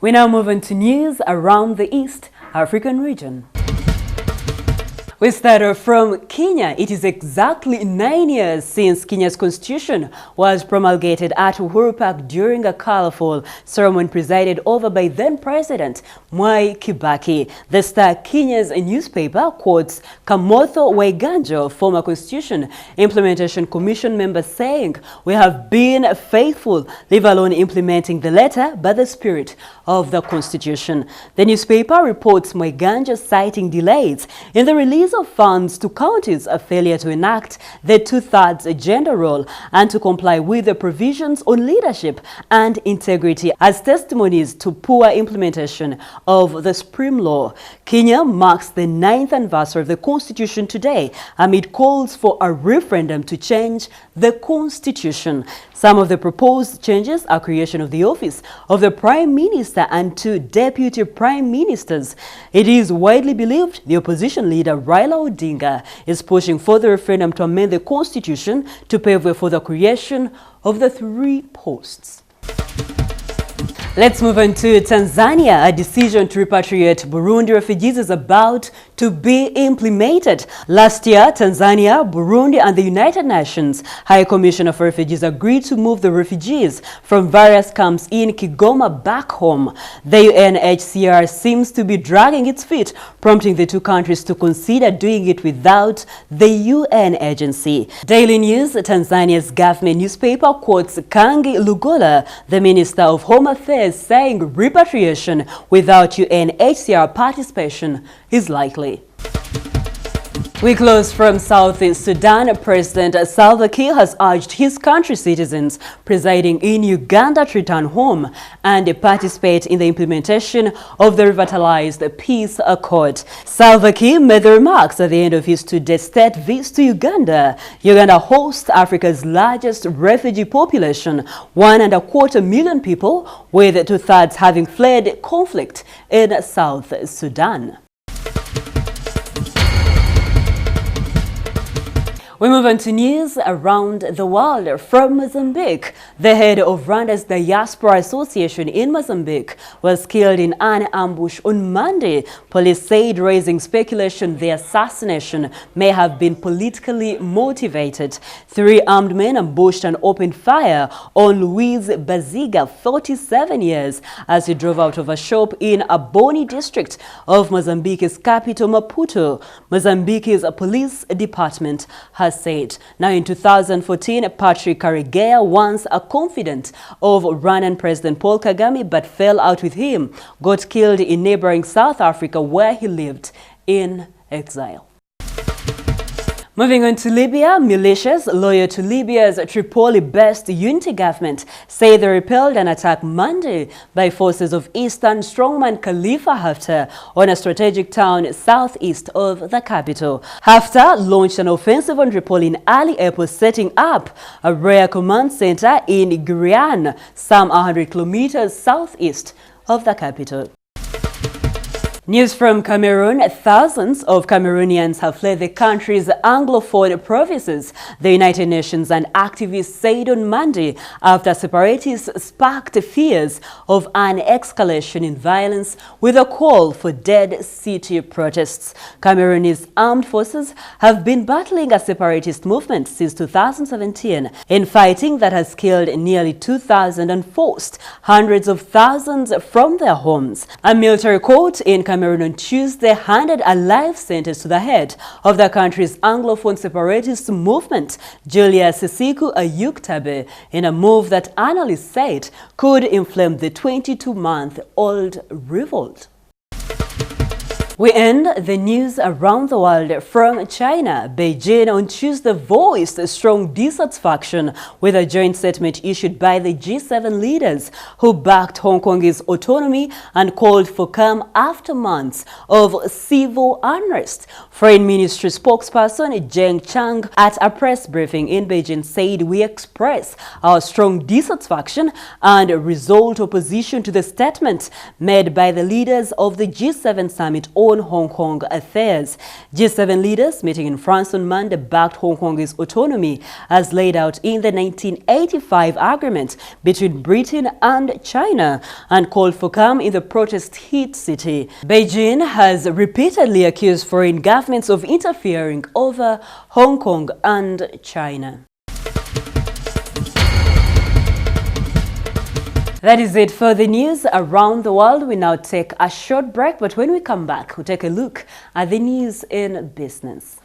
We now move on to news around the East African region. We start from Kenya. It is exactly 9 years since Kenya's constitution was promulgated at Uhuru Park during a colorful ceremony presided over by then-President Mwai Kibaki. The Star Kenya's newspaper quotes Kamotho Waiganjo, former Constitution Implementation Commission member, saying, "We have been faithful, leave alone implementing the letter but the spirit of the Constitution." The newspaper reports Waiganjo citing delays in the release of funds to counties, a failure to enact the two-thirds gender rule and to comply with the provisions on leadership and integrity as testimonies to poor implementation of the Supreme Law. Kenya marks the 9th anniversary of the Constitution today amid calls for a referendum to change the Constitution. Some of the proposed changes are creation of the office of the Prime Minister and 2 Deputy Prime Ministers. It is widely believed the opposition leader Raila Odinga is pushing for the referendum to amend the Constitution to pave way for the creation of the 3 posts. Let's move on to Tanzania. A decision to repatriate Burundi refugees is about to be implemented. Last year, Tanzania, Burundi, and the United Nations High Commissioner for Refugees agreed to move the refugees from various camps in Kigoma back home. The UNHCR seems to be dragging its feet, prompting the 2 countries to consider doing it without the UN agency. Daily News, Tanzania's government newspaper, quotes Kangi Lugola, the Minister of Home Affairs, saying repatriation without UNHCR participation is likely. We close from Southeast Sudan. President Salva Kiir has urged his country's citizens residing in Uganda to return home and participate in the implementation of the revitalized peace accord. Salva Kiir made the remarks at the end of his 2-day state visit to Uganda. Uganda hosts Africa's largest refugee population, 1.25 million people, with 2/3 having fled conflict in South Sudan. We move on to news around the world from Mozambique. The head of Rwanda's Diaspora Association in Mozambique was killed in an ambush on Monday. Police said, raising speculation the assassination may have been politically motivated. 3 armed men ambushed and opened fire on Luis Baziga, 47 years, as he drove out of a shop in Aboni district of Mozambique's capital, Maputo. Mozambique's police department has said. Now, in 2014, Patrick Karegeya, once a confidant of Rwandan President Paul Kagame but fell out with him, got killed in neighboring South Africa where he lived in exile. Moving on to Libya, militias loyal to Libya's Tripoli-based unity government say they repelled an attack Monday by forces of Eastern strongman Khalifa Haftar on a strategic town southeast of the capital. Haftar launched an offensive on Tripoli in early April, setting up a rare command center in Girian, some 100 kilometers southeast of the capital. News from Cameroon. Thousands of Cameroonians have fled the country's Anglophone provinces, the United Nations and activists said on Monday, after separatists sparked fears of an escalation in violence with a call for dead city protests. Cameroon's armed forces have been battling a separatist movement since 2017 in fighting that has killed nearly 2,000 and forced hundreds of thousands from their homes. A military court in Cameroon on Tuesday handed a life sentence to the head of the country's Anglophone separatist movement, Julius Sisiku Ayuktabe, in a move that analysts said could inflame the 22-month-old revolt. We end the news around the world from China. Beijing on Tuesday voiced strong dissatisfaction with a joint statement issued by the G7 leaders who backed Hong Kong's autonomy and called for calm after months of civil unrest. Foreign Ministry spokesperson Zheng Chang at a press briefing in Beijing said, "We express our strong dissatisfaction and resolute opposition to the statement made by the leaders of the G7 summit on own Hong Kong affairs. G7 leaders meeting in France on Monday backed Hong Kong's autonomy as laid out in the 1985 agreement between Britain and China and called for calm in the protest-hit city. Beijing has repeatedly accused foreign governments of interfering over Hong Kong and China. That is it for the news around the world. We now take a short break, but when we come back, we'll take a look at the news in business.